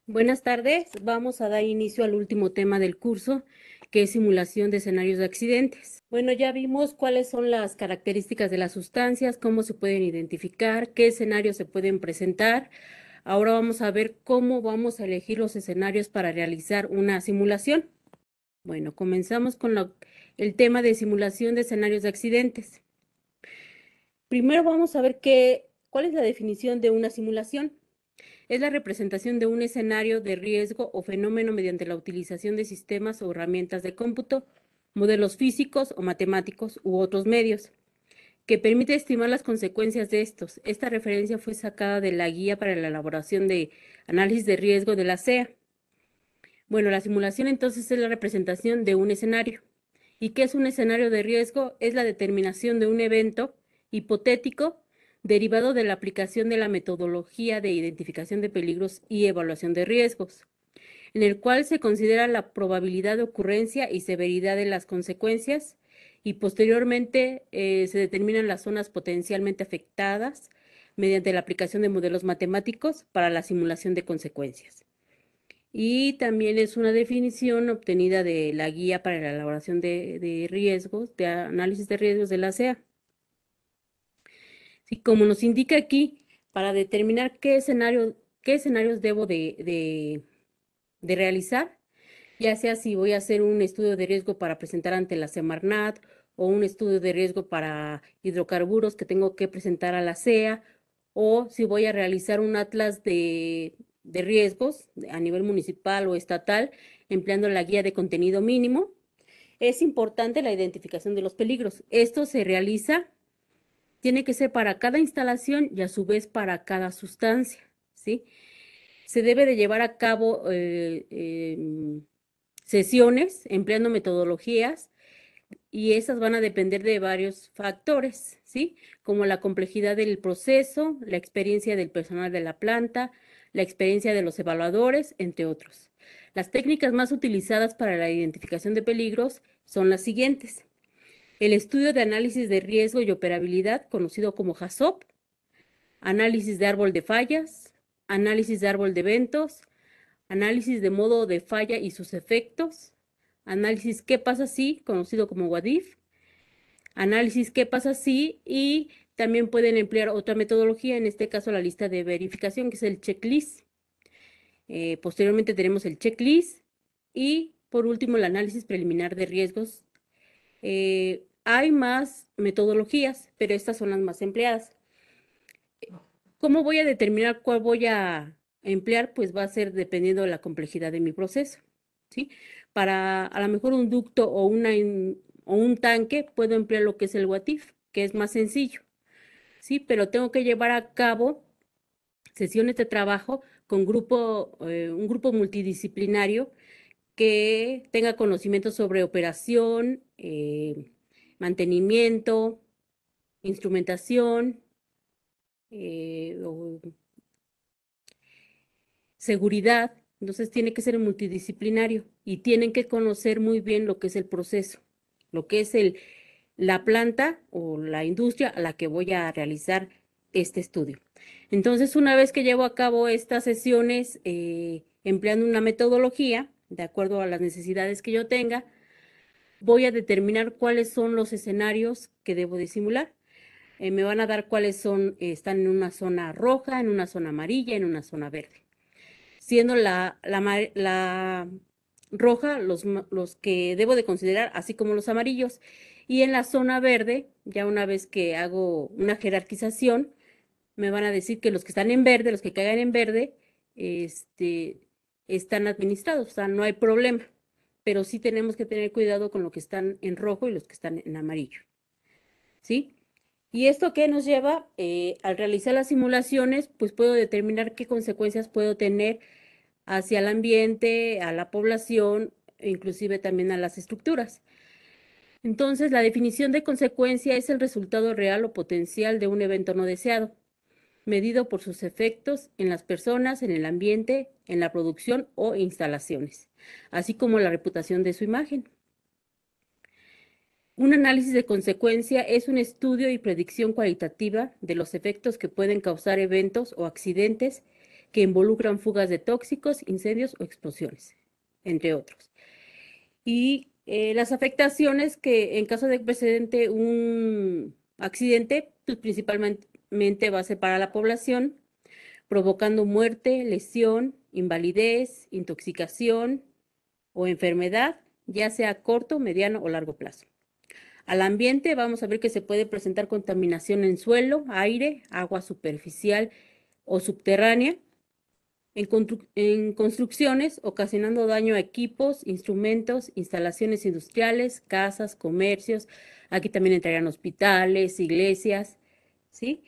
Buenas tardes, vamos a dar inicio al último tema del curso, que es simulación de escenarios de accidentes. Bueno, ya vimos cuáles son las características de las sustancias, cómo se pueden identificar, qué escenarios se pueden presentar. Ahora vamos a ver cómo vamos a elegir los escenarios para realizar una simulación. Bueno, comenzamos con el tema de simulación de escenarios de accidentes. Primero vamos a ver cuál es la definición de una simulación. Es la representación de un escenario de riesgo o fenómeno mediante la utilización de sistemas o herramientas de cómputo, modelos físicos o matemáticos u otros medios, que permite estimar las consecuencias de estos. Esta referencia fue sacada de la Guía para la elaboración de análisis de riesgo de la CEA. Bueno, la simulación entonces es la representación de un escenario. ¿Y qué es un escenario de riesgo? Es la determinación de un evento hipotético derivado de la aplicación de la metodología de identificación de peligros y evaluación de riesgos, en el cual se considera la probabilidad de ocurrencia y severidad de las consecuencias y posteriormente se determinan las zonas potencialmente afectadas mediante la aplicación de modelos matemáticos para la simulación de consecuencias. Y también es una definición obtenida de la Guía para la elaboración de riesgos, de análisis de riesgos de la CEA. Sí, como nos indica aquí, para determinar qué escenarios debo de realizar, ya sea si voy a hacer un estudio de riesgo para presentar ante la Semarnat o un estudio de riesgo para hidrocarburos que tengo que presentar a la CEA, o si voy a realizar un atlas de riesgos a nivel municipal o estatal, empleando la guía de contenido mínimo. Es importante la identificación de los peligros. Esto se realiza, tiene que ser para cada instalación y a su vez para cada sustancia, ¿sí? Se debe de llevar a cabo sesiones empleando metodologías y esas van a depender de varios factores, ¿sí? Como la complejidad del proceso, la experiencia del personal de la planta, la experiencia de los evaluadores, entre otros. Las técnicas más utilizadas para la identificación de peligros son las siguientes. El estudio de análisis de riesgo y operabilidad, conocido como HACCP, análisis de árbol de fallas, análisis de árbol de eventos, análisis de modo de falla y sus efectos, análisis qué pasa si, conocido como WHAT-IF, análisis qué pasa si, y también pueden emplear otra metodología, en este caso la lista de verificación, que es el checklist. Posteriormente tenemos el checklist y por último el análisis preliminar de riesgos. Hay más metodologías, pero estas son las más empleadas. ¿Cómo voy a determinar cuál voy a emplear? Pues va a ser dependiendo de la complejidad de mi proceso, ¿sí? Para a lo mejor un ducto o un tanque puedo emplear lo que es el WATIF, que es más sencillo, ¿sí? Pero tengo que llevar a cabo sesiones de trabajo con un grupo multidisciplinario que tenga conocimiento sobre operación, mantenimiento, instrumentación, seguridad. Entonces tiene que ser multidisciplinario y tienen que conocer muy bien lo que es el proceso, lo que es la planta o la industria a la que voy a realizar este estudio. Entonces, una vez que llevo a cabo estas sesiones empleando una metodología, de acuerdo a las necesidades que yo tenga, voy a determinar cuáles son los escenarios que debo de simular. Me van a dar cuáles están en una zona roja, en una zona amarilla, en una zona verde. Siendo la roja los que debo de considerar, así como los amarillos. Y en la zona verde, ya una vez que hago una jerarquización, me van a decir que los que están en verde, los que caigan en verde, están administrados, o sea, no hay problema. Pero sí tenemos que tener cuidado con los que están en rojo y los que están en amarillo, ¿sí? ¿Y esto qué nos lleva? Al realizar las simulaciones, pues puedo determinar qué consecuencias puedo tener hacia el ambiente, a la población, e inclusive también a las estructuras. Entonces, la definición de consecuencia es el resultado real o potencial de un evento no deseado. medido por sus efectos en las personas, en el ambiente, en la producción o instalaciones, así como la reputación de su imagen. Un análisis de consecuencia es un estudio y predicción cualitativa de los efectos que pueden causar eventos o accidentes que involucran fugas de tóxicos, incendios o explosiones, entre otros. Y las afectaciones que en caso de que presente un accidente, pues principalmente va a ser para la población, provocando muerte, lesión, invalidez, intoxicación o enfermedad, ya sea a corto, mediano o largo plazo. Al ambiente vamos a ver que se puede presentar contaminación en suelo, aire, agua superficial o subterránea, en construcciones, ocasionando daño a equipos, instrumentos, instalaciones industriales, casas, comercios. Aquí también entrarían hospitales, iglesias, ¿sí?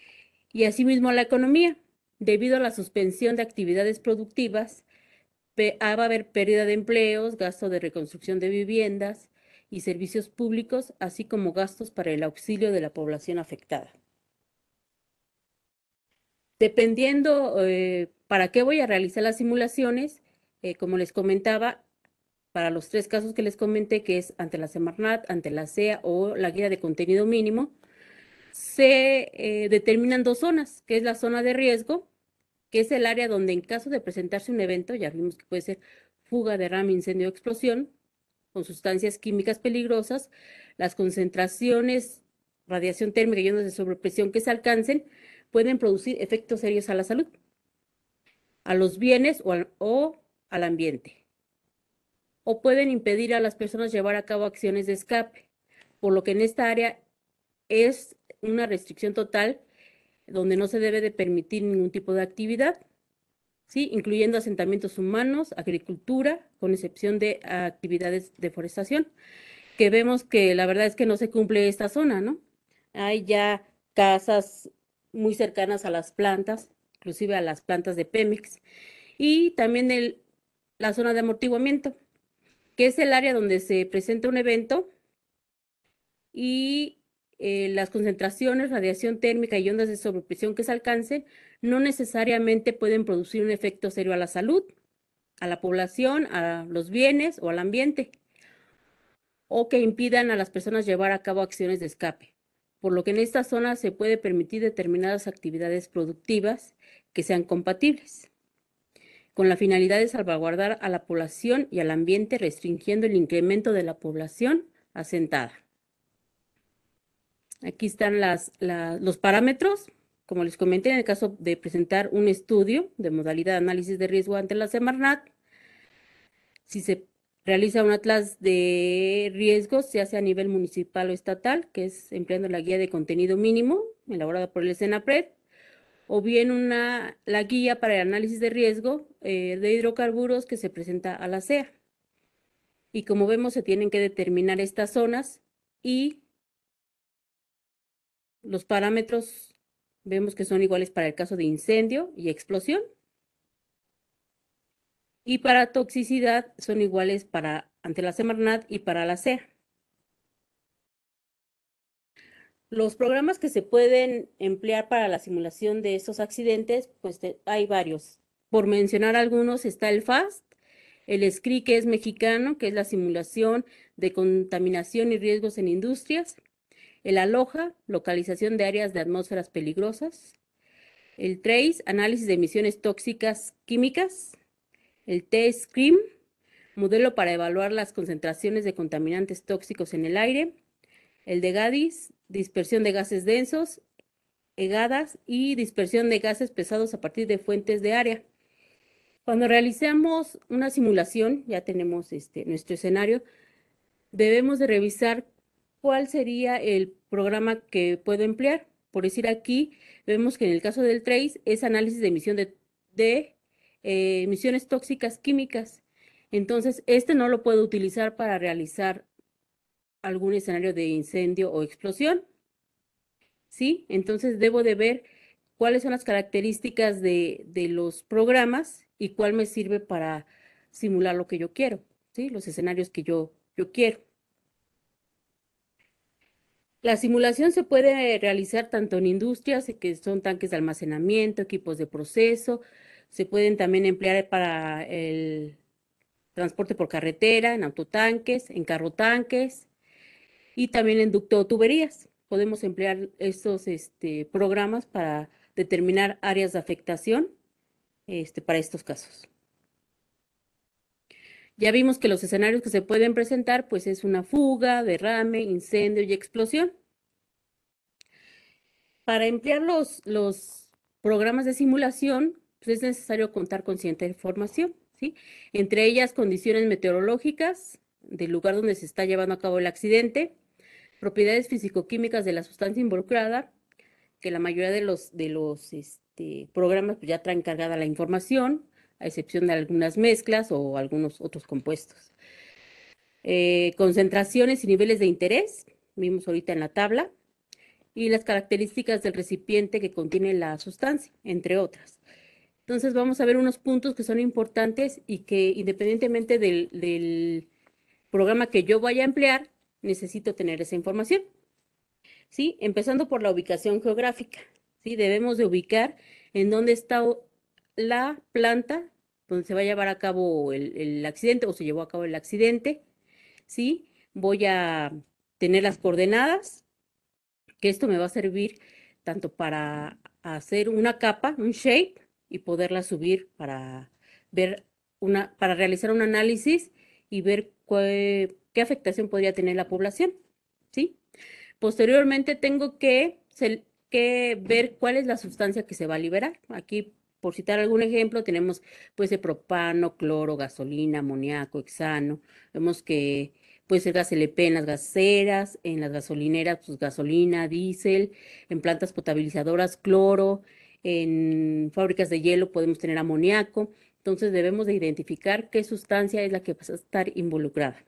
Y asimismo la economía. Debido a la suspensión de actividades productivas, va a haber pérdida de empleos, gasto de reconstrucción de viviendas y servicios públicos, así como gastos para el auxilio de la población afectada. Dependiendo para qué voy a realizar las simulaciones, como les comentaba, para los 3 casos que les comenté, que es ante la Semarnat, ante la SEA o la guía de contenido mínimo, se determinan 2 zonas, que es la zona de riesgo, que es el área donde en caso de presentarse un evento, ya vimos que puede ser fuga, derrame, incendio o explosión, con sustancias químicas peligrosas, las concentraciones, radiación térmica y ondas de sobrepresión que se alcancen, pueden producir efectos serios a la salud, a los bienes o al ambiente, o pueden impedir a las personas llevar a cabo acciones de escape, por lo que en esta área es una restricción total donde no se debe de permitir ningún tipo de actividad, ¿sí? Incluyendo asentamientos humanos, agricultura, con excepción de actividades de forestación, que vemos que la verdad es que no se cumple esta zona, ¿no? Hay ya casas muy cercanas a las plantas, inclusive a las plantas de Pemex, y también la zona de amortiguamiento, que es el área donde se presenta un evento y las concentraciones, radiación térmica y ondas de sobrepresión que se alcancen no necesariamente pueden producir un efecto serio a la salud, a la población, a los bienes o al ambiente, o que impidan a las personas llevar a cabo acciones de escape, por lo que en esta zona se puede permitir determinadas actividades productivas que sean compatibles, con la finalidad de salvaguardar a la población y al ambiente, restringiendo el incremento de la población asentada. Aquí están los parámetros. Como les comenté, en el caso de presentar un estudio de modalidad de análisis de riesgo ante la Semarnat, si se realiza un atlas de riesgos, ya sea a nivel municipal o estatal, que es empleando la guía de contenido mínimo elaborada por el SENAPRED, o bien la guía para el análisis de riesgo de hidrocarburos que se presenta a la SEA. Y como vemos, se tienen que determinar estas zonas y los parámetros vemos que son iguales para el caso de incendio y explosión. Y para toxicidad son iguales ante la Semarnat y para la SEA. Los programas que se pueden emplear para la simulación de estos accidentes, pues hay varios. Por mencionar algunos está el FAST, el SCRI, que es mexicano, que es la simulación de contaminación y riesgos en industrias, el ALOHA, localización de áreas de atmósferas peligrosas, el TRACE, análisis de emisiones tóxicas químicas, el T-SCRIM, modelo para evaluar las concentraciones de contaminantes tóxicos en el aire, el de GADIS, dispersión de gases densos, EGADAS y dispersión de gases pesados a partir de fuentes de área. Cuando realicemos una simulación, ya tenemos nuestro escenario, debemos de revisar cuál sería el programa que puedo emplear. Por decir aquí, vemos que en el caso del TRACE es análisis de emisión de emisiones tóxicas químicas. Entonces, no lo puedo utilizar para realizar algún escenario de incendio o explosión, ¿sí? Entonces, debo de ver cuáles son las características de los programas y cuál me sirve para simular lo que yo quiero, ¿sí? Los escenarios que yo quiero. La simulación se puede realizar tanto en industrias, que son tanques de almacenamiento, equipos de proceso, se pueden también emplear para el transporte por carretera, en autotanques, en carrotanques y también en ducto o tuberías. Podemos emplear estos programas para determinar áreas de afectación para estos casos. Ya vimos que los escenarios que se pueden presentar, pues es una fuga, derrame, incendio y explosión. Para emplear los programas de simulación, pues es necesario contar con cierta información, ¿sí? Entre ellas, condiciones meteorológicas del lugar donde se está llevando a cabo el accidente, propiedades físico-químicas de la sustancia involucrada, que la mayoría de los programas pues, ya traen cargada la información, a excepción de algunas mezclas o algunos otros compuestos. Concentraciones y niveles de interés, vimos ahorita en la tabla, y las características del recipiente que contiene la sustancia, entre otras. Entonces vamos a ver unos puntos que son importantes y que independientemente del programa que yo vaya a emplear, necesito tener esa información. ¿Sí? Empezando por la ubicación geográfica, ¿sí? Debemos de ubicar en dónde está la planta donde se va a llevar a cabo el accidente o se llevó a cabo el accidente, ¿sí? Voy a tener las coordenadas, que esto me va a servir tanto para hacer una capa, un shape, y poderla subir para ver para realizar un análisis y ver qué afectación podría tener la población, ¿sí? Posteriormente tengo que ver cuál es la sustancia que se va a liberar. Aquí, por citar algún ejemplo, tenemos pues el propano, cloro, gasolina, amoníaco, hexano. Vemos que puede ser gas LP en las gaseras, en las gasolineras, pues gasolina, diésel, en plantas potabilizadoras, cloro, en fábricas de hielo podemos tener amoníaco. Entonces debemos de identificar qué sustancia es la que va a estar involucrada.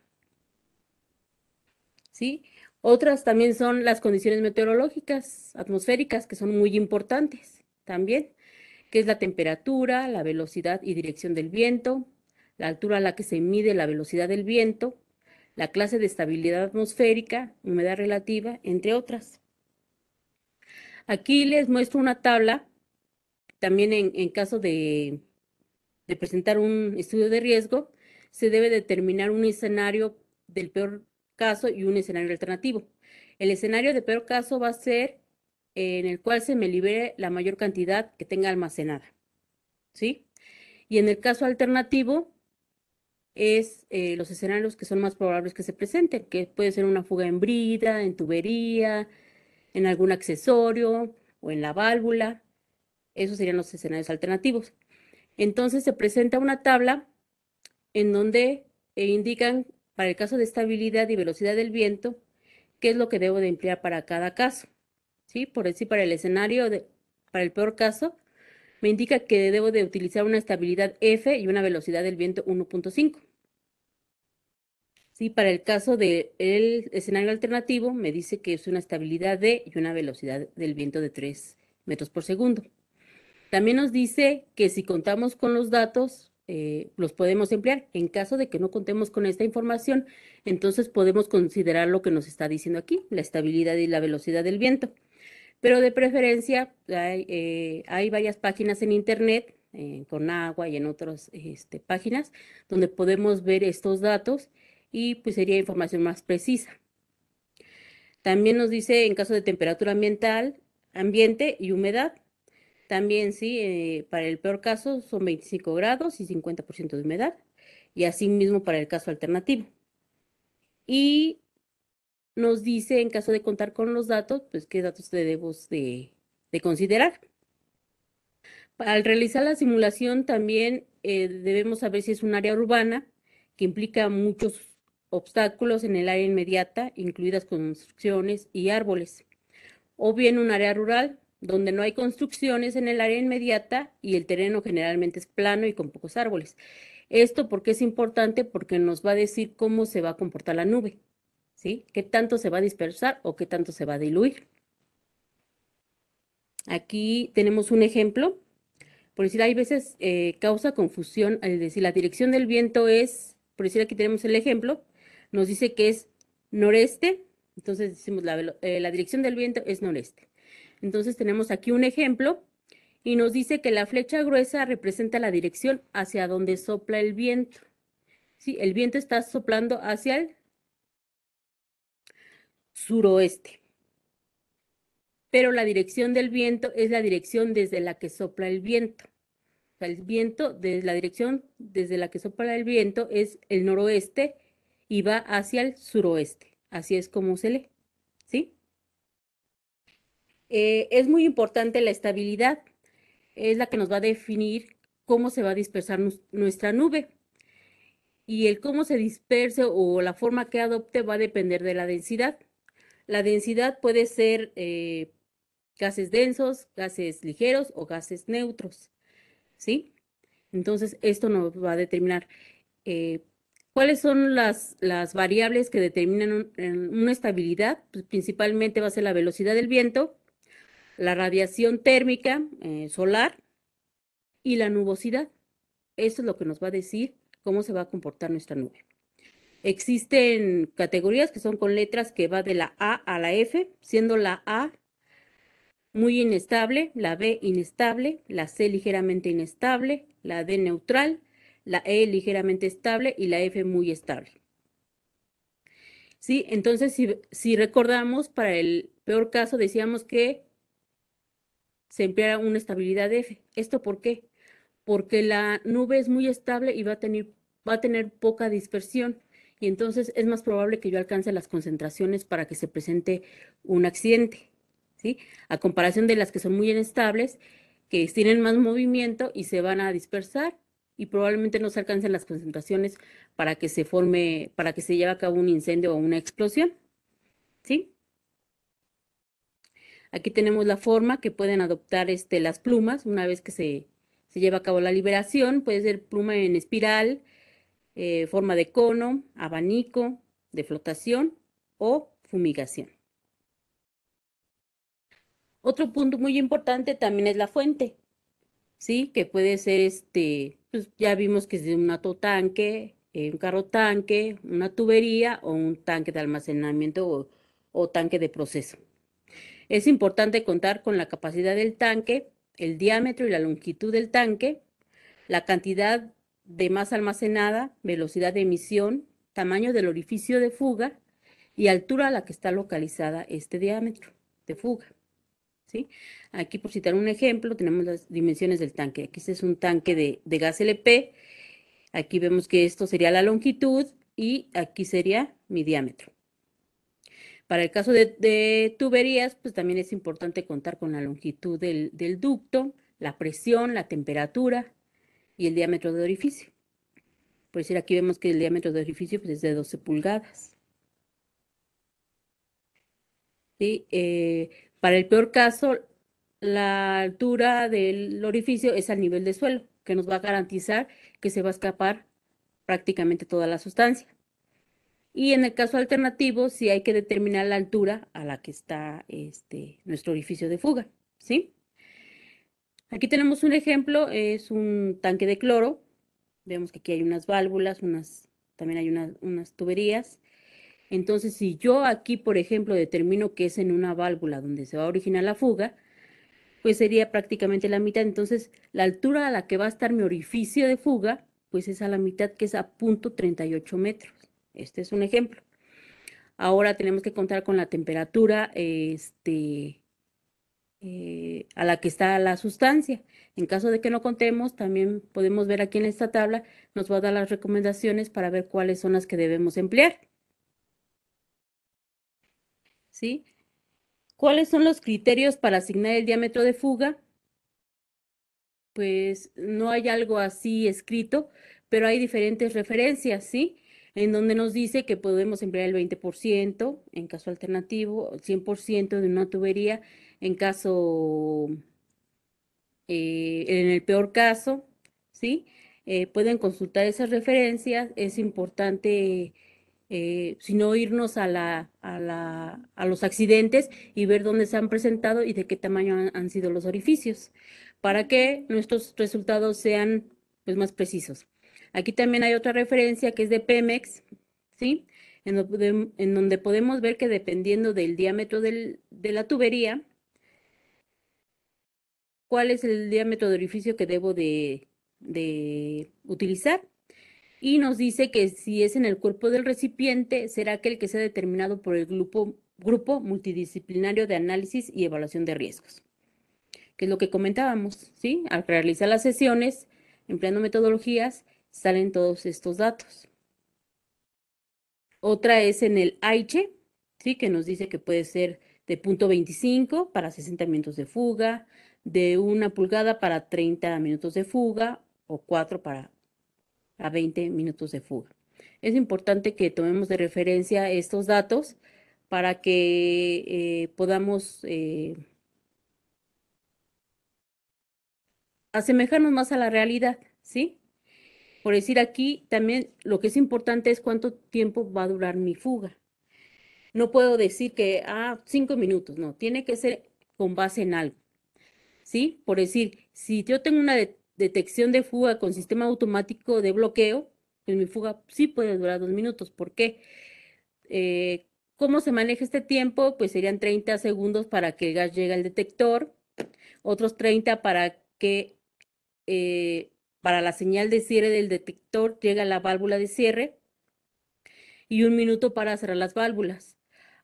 ¿Sí? Otras también son las condiciones meteorológicas atmosféricas, que son muy importantes también, que es la temperatura, la velocidad y dirección del viento, la altura a la que se mide la velocidad del viento, la clase de estabilidad atmosférica, humedad relativa, entre otras. Aquí les muestro una tabla, también en caso de presentar un estudio de riesgo, se debe determinar un escenario del peor caso y un escenario alternativo. El escenario de peor caso va a ser en el cual se me libere la mayor cantidad que tenga almacenada, ¿sí? Y en el caso alternativo es los escenarios que son más probables que se presenten, que puede ser una fuga en brida, en tubería, en algún accesorio o en la válvula. Esos serían los escenarios alternativos. Entonces se presenta una tabla en donde indican para el caso de estabilidad y velocidad del viento, qué es lo que debo de emplear para cada caso. ¿Sí? Por decir, para el escenario, para el peor caso, me indica que debo de utilizar una estabilidad F y una velocidad del viento 1.5. ¿Sí? Para el caso del escenario alternativo, me dice que es una estabilidad D y una velocidad del viento de 3 metros por segundo. También nos dice que si contamos con los datos, los podemos emplear. En caso de que no contemos con esta información, entonces podemos considerar lo que nos está diciendo aquí, la estabilidad y la velocidad del viento. Pero de preferencia, hay varias páginas en internet, con agua y en otras páginas, donde podemos ver estos datos y pues sería información más precisa. También nos dice en caso de temperatura ambiental, ambiente y humedad. También, sí, para el peor caso son 25 grados y 50% de humedad, y así mismo para el caso alternativo. Y nos dice, en caso de contar con los datos, pues qué datos debemos de considerar. Al realizar la simulación también debemos saber si es un área urbana, que implica muchos obstáculos en el área inmediata, incluidas construcciones y árboles, o bien un área rural, donde no hay construcciones en el área inmediata y el terreno generalmente es plano y con pocos árboles. Esto porque es importante porque nos va a decir cómo se va a comportar la nube, ¿sí? Qué tanto se va a dispersar o qué tanto se va a diluir. Aquí tenemos un ejemplo. Por decir, hay veces causa confusión, es decir, la dirección del viento es, por decir, aquí tenemos el ejemplo, nos dice que es noreste, Entonces decimos la dirección del viento es noreste. Entonces tenemos aquí un ejemplo y nos dice que la flecha gruesa representa la dirección hacia donde sopla el viento. Sí, el viento está soplando hacia el suroeste, pero la dirección del viento es la dirección desde la que sopla el viento. O sea, el viento, la dirección desde la que sopla el viento es el noroeste y va hacia el suroeste. Así es como se lee, ¿sí? Es muy importante la estabilidad, es la que nos va a definir cómo se va a dispersar nuestra nube. Y el cómo se disperse o la forma que adopte va a depender de la densidad. La densidad puede ser gases densos, gases ligeros o gases neutros, ¿sí? Entonces, esto nos va a determinar eh, cuáles son las variables que determinan una estabilidad. Pues, principalmente va a ser la velocidad del viento, la radiación térmica solar y la nubosidad. Esto es lo que nos va a decir cómo se va a comportar nuestra nube. Existen categorías que son con letras que va de la A a la F, siendo la A muy inestable, la B inestable, la C ligeramente inestable, la D neutral, la E ligeramente estable y la F muy estable. ¿Sí? Entonces, si recordamos, para el peor caso decíamos que se empleara una estabilidad F. ¿Esto por qué? Porque la nube es muy estable y va a tener poca dispersión. Y entonces es más probable que yo alcance las concentraciones para que se presente un accidente, ¿sí? A comparación de las que son muy inestables, que tienen más movimiento y se van a dispersar y probablemente no se alcancen las concentraciones para que se lleve a cabo un incendio o una explosión, ¿sí? Aquí tenemos la forma que pueden adoptar las plumas una vez que se lleva a cabo la liberación. Puede ser pluma en espiral, forma de cono, abanico, de flotación o fumigación. Otro punto muy importante también es la fuente, ¿sí? Que puede ser pues ya vimos que es de un autotanque, un carro tanque, una tubería o un tanque de almacenamiento o tanque de proceso. Es importante contar con la capacidad del tanque, el diámetro y la longitud del tanque, la cantidad de masa almacenada, velocidad de emisión, tamaño del orificio de fuga y altura a la que está localizada este diámetro de fuga, ¿sí? Aquí, por citar un ejemplo, tenemos las dimensiones del tanque. Aquí este es un tanque de gas LP. Aquí vemos que esto sería la longitud y aquí sería mi diámetro. Para el caso de tuberías, pues también es importante contar con la longitud del ducto, la presión, la temperatura y el diámetro de orificio. Por decir, aquí vemos que el diámetro de orificio pues, es de 12 pulgadas. ¿Sí? Para el peor caso, la altura del orificio es al nivel de suelo, que nos va a garantizar que se va a escapar prácticamente toda la sustancia. Y en el caso alternativo, sí hay que determinar la altura a la que está nuestro orificio de fuga, ¿sí? Aquí tenemos un ejemplo, es un tanque de cloro. Vemos que aquí hay unas válvulas, también hay unas tuberías. Entonces, si yo aquí, por ejemplo, determino que es en una válvula donde se va a originar la fuga, pues sería prácticamente la mitad. Entonces, la altura a la que va a estar mi orificio de fuga, pues es a la mitad, que es a 0,38 metros. Este es un ejemplo. Ahora tenemos que contar con la temperatura a la que está la sustancia. En caso de que no contemos, también podemos ver aquí en esta tabla, nos va a dar las recomendaciones para ver cuáles son las que debemos emplear, ¿sí? ¿Cuáles son los criterios para asignar el diámetro de fuga? Pues no hay algo así escrito, pero hay diferentes referencias, ¿sí? En donde nos dice que podemos emplear el 20% en caso alternativo, el 100% de una tubería en caso, en el peor caso, ¿sí? Pueden consultar esas referencias. Es importante, si no irnos a los accidentes y ver dónde se han presentado y de qué tamaño han sido los orificios, para que nuestros resultados sean pues, más precisos. Aquí también hay otra referencia que es de Pemex, ¿sí? en donde podemos ver que dependiendo del diámetro de la tubería, cuál es el diámetro de orificio que debo de utilizar. Y nos dice que si es en el cuerpo del recipiente, será aquel que sea determinado por el grupo multidisciplinario de análisis y evaluación de riesgos, que es lo que comentábamos, ¿sí? Al realizar las sesiones, empleando metodologías, salen todos estos datos. Otra es en el AICHE, ¿sí? Que nos dice que puede ser de 0.25 para 60 minutos de fuga, de 1 pulgada para 30 minutos de fuga o 4 para a 20 minutos de fuga. Es importante que tomemos de referencia estos datos para que podamos asemejarnos más a la realidad, ¿sí? Por decir aquí, también lo que es importante es cuánto tiempo va a durar mi fuga. No puedo decir que, 5 minutos, no, tiene que ser con base en algo, ¿sí? Por decir, si yo tengo una detección de fuga con sistema automático de bloqueo, pues mi fuga sí puede durar 2 minutos. ¿Por qué? Eh, ¿Cómo se maneja este tiempo? Pues serían 30 segundos para que el gas llegue al detector, otros 30 eh, para la señal de cierre del detector llegue a la válvula de cierre y 1 minuto para cerrar las válvulas.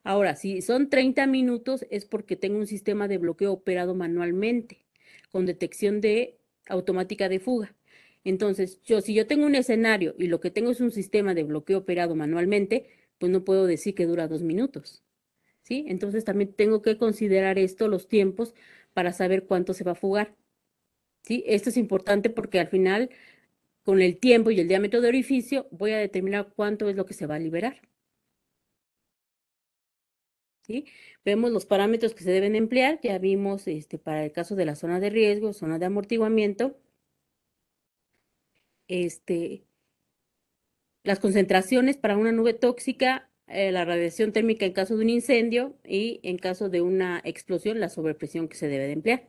Ahora, si son 30 minutos es porque tengo un sistema de bloqueo operado manualmente, con detección de automática de fuga. Entonces, si yo tengo un escenario y lo que tengo es un sistema de bloqueo operado manualmente, pues no puedo decir que dura 2 minutos, ¿sí? Entonces también tengo que considerar esto, los tiempos, para saber cuánto se va a fugar, ¿sí? Esto es importante porque al final, con el tiempo y el diámetro de orificio, voy a determinar cuánto es lo que se va a liberar. ¿Sí? Vemos los parámetros que se deben emplear, ya vimos para el caso de la zona de riesgo, zona de amortiguamiento, las concentraciones para una nube tóxica, la radiación térmica en caso de un incendio y en caso de una explosión, la sobrepresión que se debe de emplear.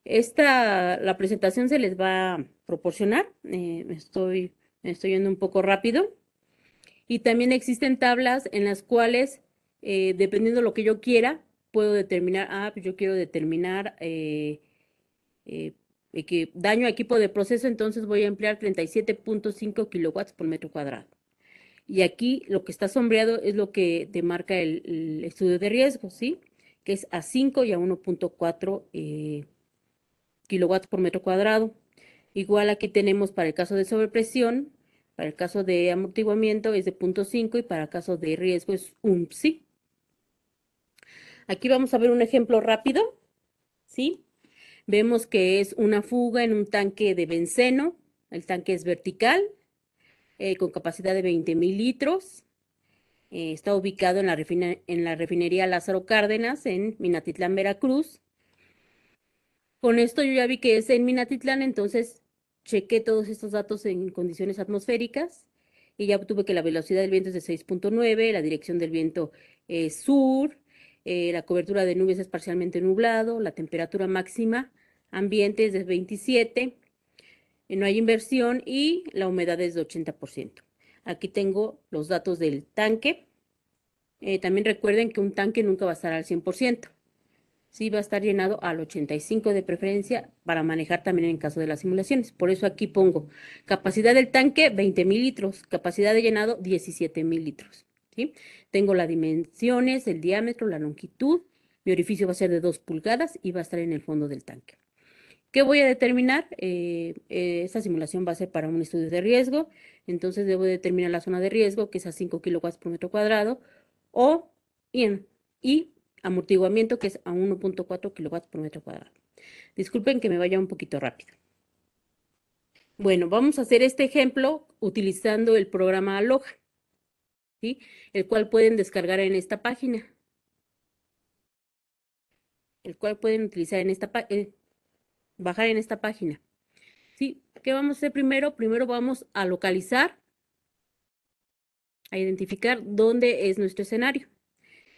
La presentación se les va a proporcionar, me estoy yendo un poco rápido. Y también existen tablas en las cuales, dependiendo de lo que yo quiera, puedo determinar, pues yo quiero determinar eh, que daño a equipo de proceso, entonces voy a emplear 37.5 kilowatts por metro cuadrado. Y aquí lo que está sombreado es lo que te marca el estudio de riesgo, ¿sí? Que es a 5 y a 1.4 kilowatts por metro cuadrado. Igual aquí tenemos para el caso de sobrepresión, para el caso de amortiguamiento es de 0.5 y para el caso de riesgo es un psi. Aquí vamos a ver un ejemplo rápido, ¿sí? Vemos que es una fuga en un tanque de benceno, el tanque es vertical, con capacidad de 20,000 litros. Está ubicado en la refinería Lázaro Cárdenas, en Minatitlán, Veracruz. Con esto yo ya vi que es en Minatitlán, entonces chequé todos estos datos en condiciones atmosféricas y ya obtuve que la velocidad del viento es de 6.9, la dirección del viento es sur, la cobertura de nubes es parcialmente nublado, la temperatura máxima ambiente es de 27, no hay inversión y la humedad es de 80%. Aquí tengo los datos del tanque. También recuerden que un tanque nunca va a estar al 100%. Sí, va a estar llenado al 85 de preferencia para manejar también en caso de las simulaciones. Por eso aquí pongo capacidad del tanque 20,000 litros, capacidad de llenado 17,000 litros. ¿Sí? Tengo las dimensiones, el diámetro, la longitud. Mi orificio va a ser de 2 pulgadas y va a estar en el fondo del tanque. ¿Qué voy a determinar? Esta simulación va a ser para un estudio de riesgo. Entonces debo determinar la zona de riesgo, que es a 5 kilowatts por metro cuadrado, o y amortiguamiento, que es a 1.4 kilowatts por metro cuadrado. Disculpen que me vaya un poquito rápido. Bueno, vamos a hacer este ejemplo utilizando el programa Aloha, ¿sí? El cual pueden descargar en esta página, el cual pueden utilizar en bajar en esta página. ¿Sí? ¿Qué vamos a hacer primero? Primero vamos a localizar, a identificar dónde es nuestro escenario.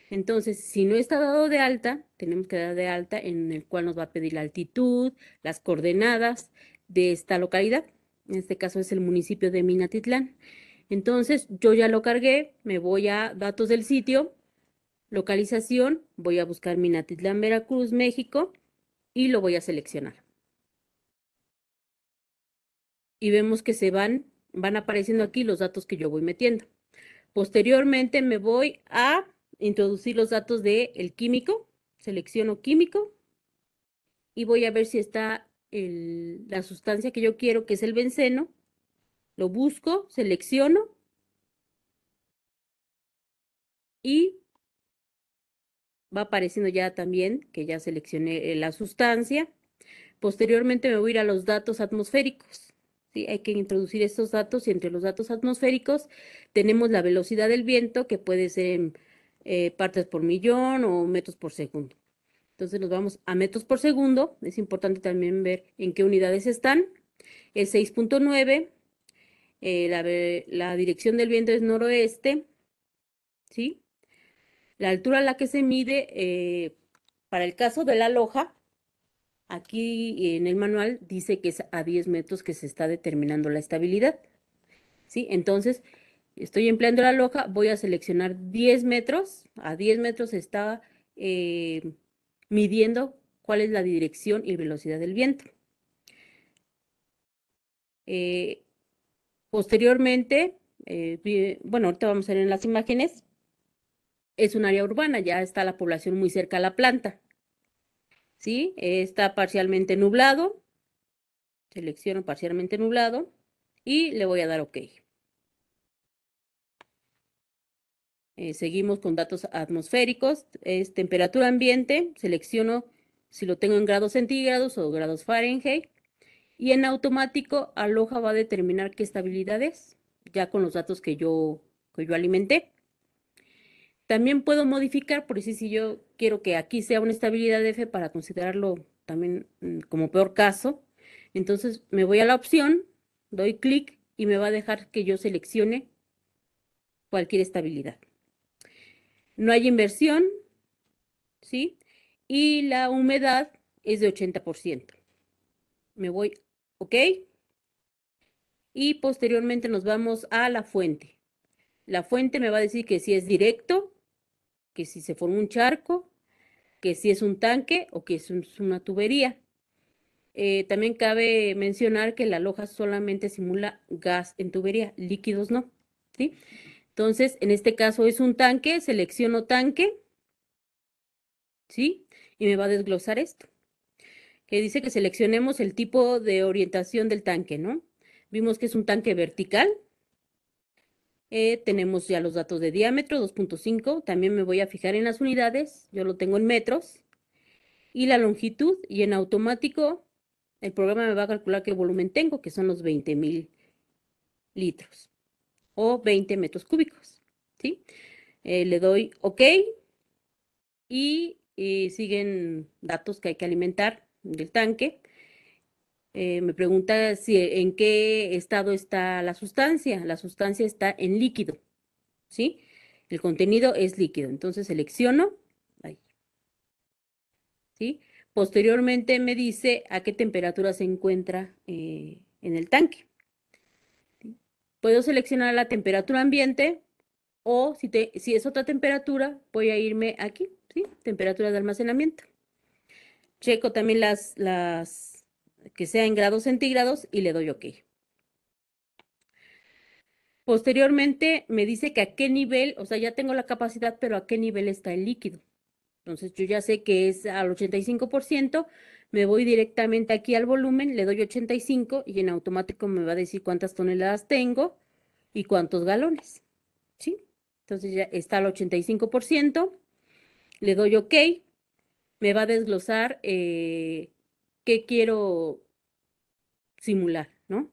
Entonces, si no está dado de alta, tenemos que dar de alta en el cual nos va a pedir la altitud, las coordenadas de esta localidad. En este caso es el municipio de Minatitlán. Entonces, yo ya lo cargué, me voy a datos del sitio, localización, voy a buscar Minatitlán, Veracruz, México, y lo voy a seleccionar. Y vemos que van apareciendo aquí los datos que yo voy metiendo. Posteriormente me voy a introducir los datos del químico, selecciono químico y voy a ver si está la sustancia que yo quiero, que es el benceno, lo busco, selecciono y va apareciendo ya también que ya seleccioné la sustancia. Posteriormente me voy a ir a los datos atmosféricos. ¿Sí? Hay que introducir estos datos y entre los datos atmosféricos tenemos la velocidad del viento que puede ser en partes por millón o metros por segundo. Entonces nos vamos a metros por segundo. Es importante también ver en qué unidades están. Es 6.9. La dirección del viento es noroeste. ¿Sí? La altura a la que se mide, para el caso de la loja, aquí en el manual dice que es a 10 metros que se está determinando la estabilidad. ¿Sí? Entonces, estoy empleando la loja, voy a seleccionar 10 metros. A 10 metros está midiendo cuál es la dirección y velocidad del viento. Eh, Posteriormente, bueno, ahorita vamos a ver en las imágenes, es un área urbana, ya está la población muy cerca a la planta. ¿Sí? Está parcialmente nublado, selecciono parcialmente nublado y le voy a dar OK. Seguimos con datos atmosféricos, es temperatura ambiente, selecciono si lo tengo en grados centígrados o grados Fahrenheit y en automático Aloha va a determinar qué estabilidad es, ya con los datos que yo alimenté. También puedo modificar, por decir, si yo quiero que aquí sea una estabilidad F para considerarlo también como peor caso, entonces me voy a la opción, doy clic y me va a dejar que yo seleccione cualquier estabilidad. No hay inversión, ¿sí? Y la humedad es de 80%. Me voy, ¿ok? Y posteriormente nos vamos a la fuente. La fuente me va a decir que si es directo, que si se forma un charco, que si es un tanque o que es una tubería. También cabe mencionar que la loja solamente simula gas en tubería, líquidos no, ¿sí? Entonces, en este caso es un tanque, selecciono tanque, ¿sí? Y me va a desglosar esto, que dice que seleccionemos el tipo de orientación del tanque, ¿no? Vimos que es un tanque vertical. Tenemos ya los datos de diámetro, 2.5. También me voy a fijar en las unidades, yo lo tengo en metros. Y la longitud, y en automático el programa me va a calcular qué volumen tengo, que son los 20,000 litros o 20 metros cúbicos, ¿sí? Le doy OK y siguen datos que hay que alimentar del tanque. Me pregunta si en qué estado está la sustancia. La sustancia está en líquido, ¿sí? El contenido es líquido. Entonces selecciono, ahí, ¿sí? Posteriormente me dice a qué temperatura se encuentra en el tanque. ¿Sí? Puedo seleccionar la temperatura ambiente o si es otra temperatura, voy a irme aquí, ¿sí? Temperatura de almacenamiento. Checo también las que sea en grados centígrados y le doy OK. Posteriormente me dice que a qué nivel, o sea, ya tengo la capacidad, pero a qué nivel está el líquido. Entonces yo ya sé que es al 85%, me voy directamente aquí al volumen, le doy 85 y en automático me va a decir cuántas toneladas tengo y cuántos galones, ¿sí? Entonces ya está al 85%, le doy OK, me va a desglosar qué quiero simular, ¿no?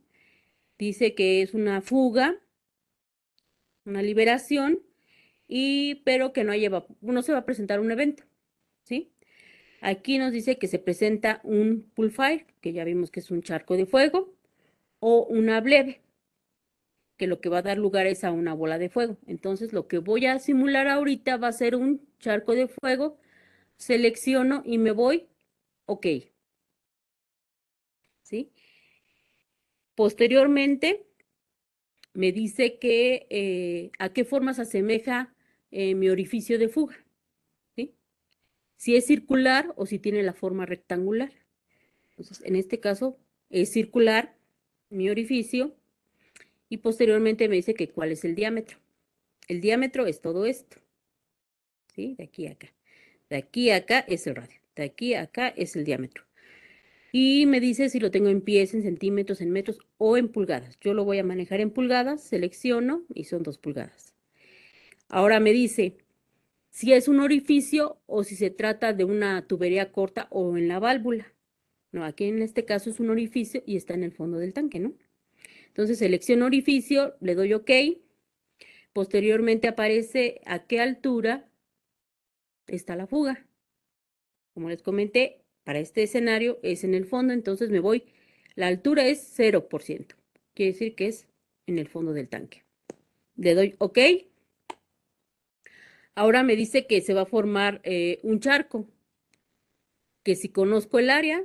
Dice que es una fuga, una liberación, pero que no se va a presentar un evento, ¿sí? Aquí nos dice que se presenta un pulfire, que ya vimos que es un charco de fuego, o una bleve, que lo que va a dar lugar es a una bola de fuego. Entonces, lo que voy a simular ahorita va a ser un charco de fuego. Selecciono y me voy, OK, ¿sí? Posteriormente, me dice que a qué forma se asemeja mi orificio de fuga, ¿sí? Si es circular o si tiene la forma rectangular. Entonces, en este caso es circular mi orificio y posteriormente me dice que cuál es el diámetro. El diámetro es todo esto, ¿sí? De aquí a acá. De aquí a acá es el radio. De aquí a acá es el diámetro. Y me dice si lo tengo en pies, en centímetros, en metros o en pulgadas. Yo lo voy a manejar en pulgadas, selecciono y son 2 pulgadas. Ahora me dice si es un orificio o si se trata de una tubería corta o en la válvula. No, aquí en este caso es un orificio y está en el fondo del tanque, ¿no? Entonces selecciono orificio, le doy OK. Posteriormente aparece a qué altura está la fuga. Como les comenté, para este escenario es en el fondo, entonces me voy, la altura es 0%. Quiere decir que es en el fondo del tanque. Le doy OK. Ahora me dice que se va a formar un charco, que si conozco el área,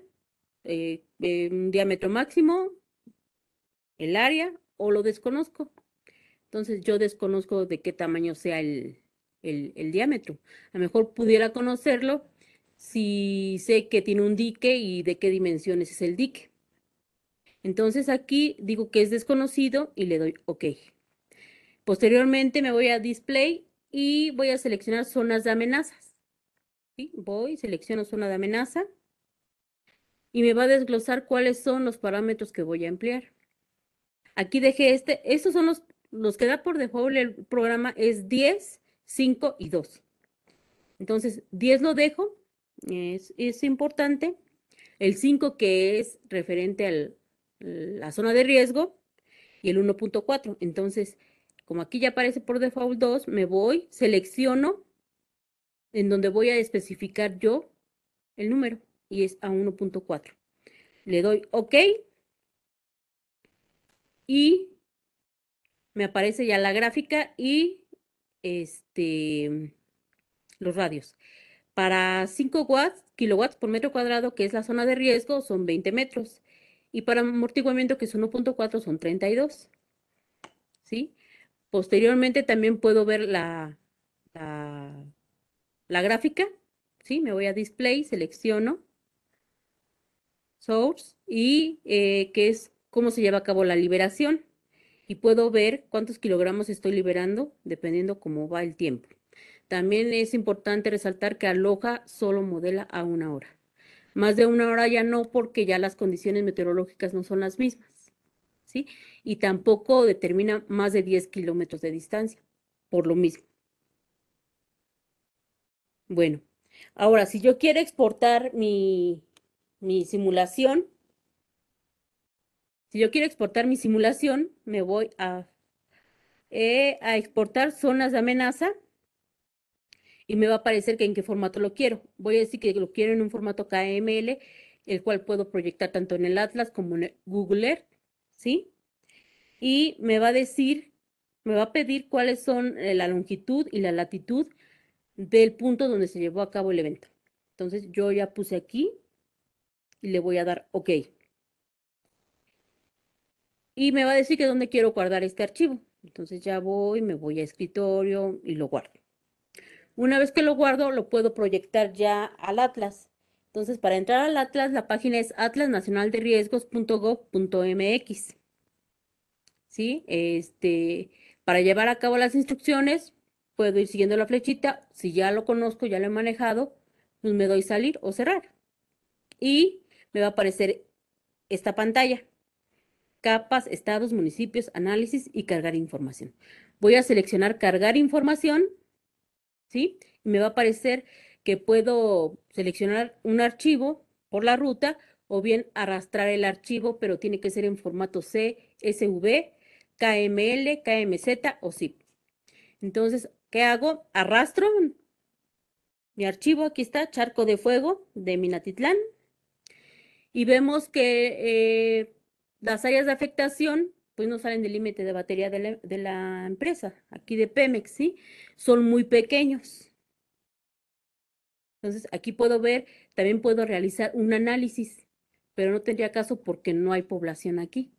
un diámetro máximo, el área, o lo desconozco. Entonces yo desconozco de qué tamaño sea el diámetro. A lo mejor pudiera conocerlo si sé que tiene un dique y de qué dimensiones es el dique. Entonces aquí digo que es desconocido y le doy OK. Posteriormente me voy a Display y voy a seleccionar zonas de amenazas. ¿Sí? Voy, selecciono zona de amenaza y me va a desglosar cuáles son los parámetros que voy a emplear. Aquí dejé estos son los que da por default el programa es 10, 5 y 2. Entonces, 10 lo dejo, es importante. El 5 que es referente a la zona de riesgo y el 1.4. Entonces, como aquí ya aparece por default 2, me voy, selecciono en donde voy a especificar yo el número y es a 1.4. Le doy OK y me aparece ya la gráfica y los radios. Para 5 kilowatts por metro cuadrado, que es la zona de riesgo, son 20 metros. Y para amortiguamiento, que es 1.4, son 32. ¿Sí? Posteriormente también puedo ver la, la gráfica. ¿Sí? Me voy a Display, selecciono Source y que es cómo se lleva a cabo la liberación. Y puedo ver cuántos kilogramos estoy liberando dependiendo cómo va el tiempo. También es importante resaltar que Aloha solo modela a 1 hora. Más de 1 hora ya no, porque ya las condiciones meteorológicas no son las mismas, ¿sí? Y tampoco determina más de 10 kilómetros de distancia, por lo mismo. Bueno, ahora, si yo quiero exportar mi simulación, me voy a exportar zonas de amenaza y me va a aparecer que en qué formato lo quiero. Voy a decir que lo quiero en un formato KML, el cual puedo proyectar tanto en el Atlas como en el Google Earth, ¿sí? Y me va a decir, me va a pedir cuáles son la longitud y la latitud del punto donde se llevó a cabo el evento. Entonces yo ya puse aquí y le voy a dar OK. Y me va a decir que dónde quiero guardar este archivo. Entonces ya voy, me voy a escritorio y lo guardo. Una vez que lo guardo, lo puedo proyectar ya al Atlas. Entonces, para entrar al Atlas, la página es atlasnacionalderiesgos.gov.mx. ¿Sí? Para llevar a cabo las instrucciones, puedo ir siguiendo la flechita. Si ya lo conozco, ya lo he manejado, pues me doy salir o cerrar. Y me va a aparecer esta pantalla. Capas, estados, municipios, análisis y cargar información. Voy a seleccionar cargar información, ¿sí? Y me va a aparecer que puedo seleccionar un archivo por la ruta o bien arrastrar el archivo, pero tiene que ser en formato CSV, KML, KMZ o zip. Entonces, ¿qué hago? Arrastro mi archivo, aquí está, Charco de Fuego de Minatitlán, y vemos que las áreas de afectación pues no salen del límite de batería de la empresa, aquí de Pemex, ¿sí? Son muy pequeños. Entonces, aquí puedo ver, también puedo realizar un análisis, pero no tendría caso porque no hay población aquí,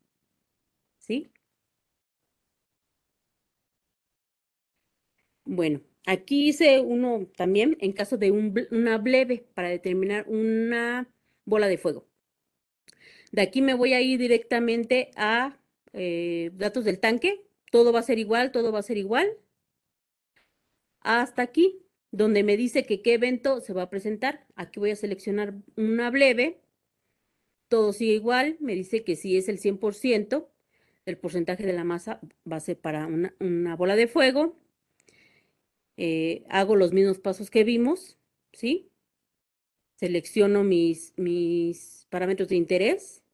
¿sí? Bueno, aquí hice uno también en caso de una bleve para determinar una bola de fuego. De aquí me voy a ir directamente a datos del tanque. Todo va a ser igual, todo va a ser igual. Hasta aquí, donde me dice que qué evento se va a presentar. Aquí voy a seleccionar una bleve. Todo sigue igual. Me dice que si es el 100%, el porcentaje de la masa va a ser para una bola de fuego. Hago los mismos pasos que vimos, ¿sí? Selecciono mis parámetros de interés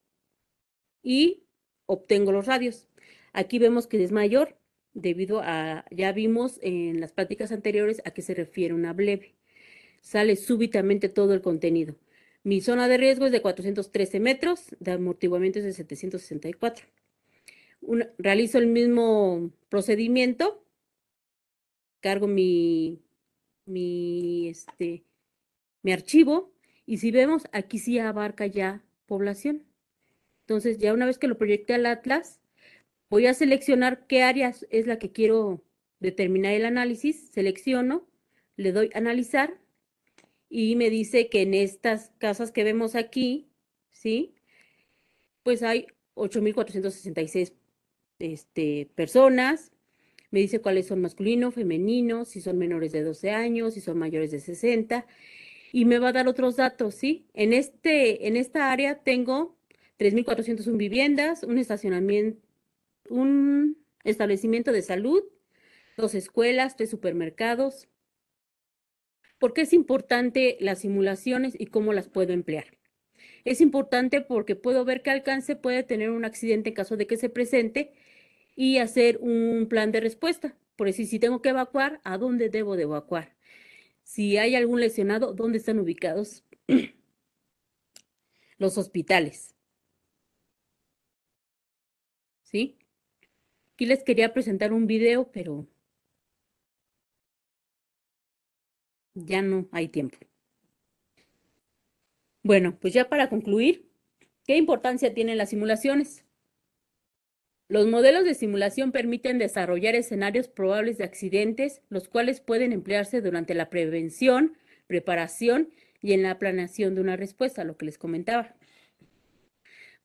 y obtengo los radios. Aquí vemos que es mayor debido a, ya vimos en las prácticas anteriores a qué se refiere una bleve. Sale súbitamente todo el contenido. Mi zona de riesgo es de 413 metros, de amortiguamiento es de 764. Realizo el mismo procedimiento, cargo mi mi archivo, y si vemos, aquí sí abarca ya población. Entonces, ya una vez que lo proyecté al Atlas, voy a seleccionar qué áreas es la que quiero determinar el análisis, selecciono, le doy analizar y me dice que en estas casas que vemos aquí, ¿sí? Pues hay 8,466 personas. Me dice cuáles son masculino, femenino, si son menores de 12 años, si son mayores de 60, y me va a dar otros datos, ¿sí? En esta área tengo 3,401 viviendas, un establecimiento de salud, 2 escuelas, 3 supermercados. ¿Por qué es importante las simulaciones y cómo las puedo emplear? Es importante porque puedo ver qué alcance puede tener un accidente en caso de que se presente y hacer un plan de respuesta. Por decir, si tengo que evacuar, ¿a dónde debo de evacuar? Si hay algún lesionado, ¿dónde están ubicados los hospitales? ¿Sí? Aquí les quería presentar un video, pero ya no hay tiempo. Bueno, pues ya para concluir, ¿qué importancia tienen las simulaciones? Los modelos de simulación permiten desarrollar escenarios probables de accidentes, los cuales pueden emplearse durante la prevención, preparación y en la planeación de una respuesta, lo que les comentaba.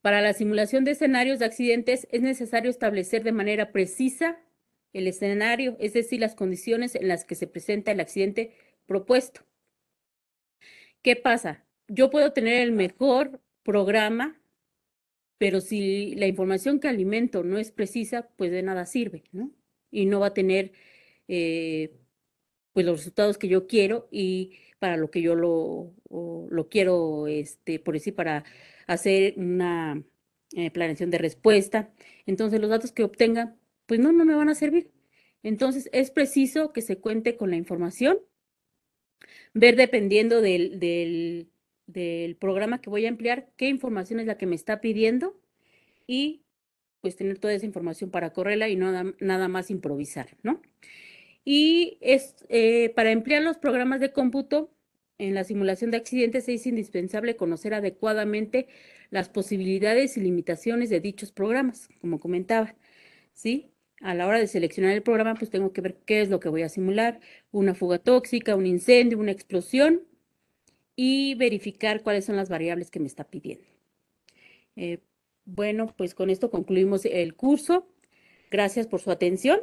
Para la simulación de escenarios de accidentes es necesario establecer de manera precisa el escenario, es decir, las condiciones en las que se presenta el accidente propuesto. ¿Qué pasa? Yo puedo tener el mejor programa, pero si la información que alimento no es precisa, pues de nada sirve, ¿no? Y no va a tener eh, pues los resultados que yo quiero y para lo que yo lo quiero, por decir, para hacer una planeación de respuesta. Entonces, los datos que obtenga, pues no me van a servir. Entonces, es preciso que se cuente con la información, ver dependiendo del programa que voy a emplear, qué información es la que me está pidiendo y pues tener toda esa información para correrla y no nada más improvisar, ¿no? Y para emplear los programas de cómputo en la simulación de accidentes es indispensable conocer adecuadamente las posibilidades y limitaciones de dichos programas, como comentaba, ¿sí? A la hora de seleccionar el programa, pues tengo que ver qué es lo que voy a simular, una fuga tóxica, un incendio, una explosión, y verificar cuáles son las variables que me está pidiendo. Eh, bueno, pues con esto concluimos el curso. Gracias por su atención.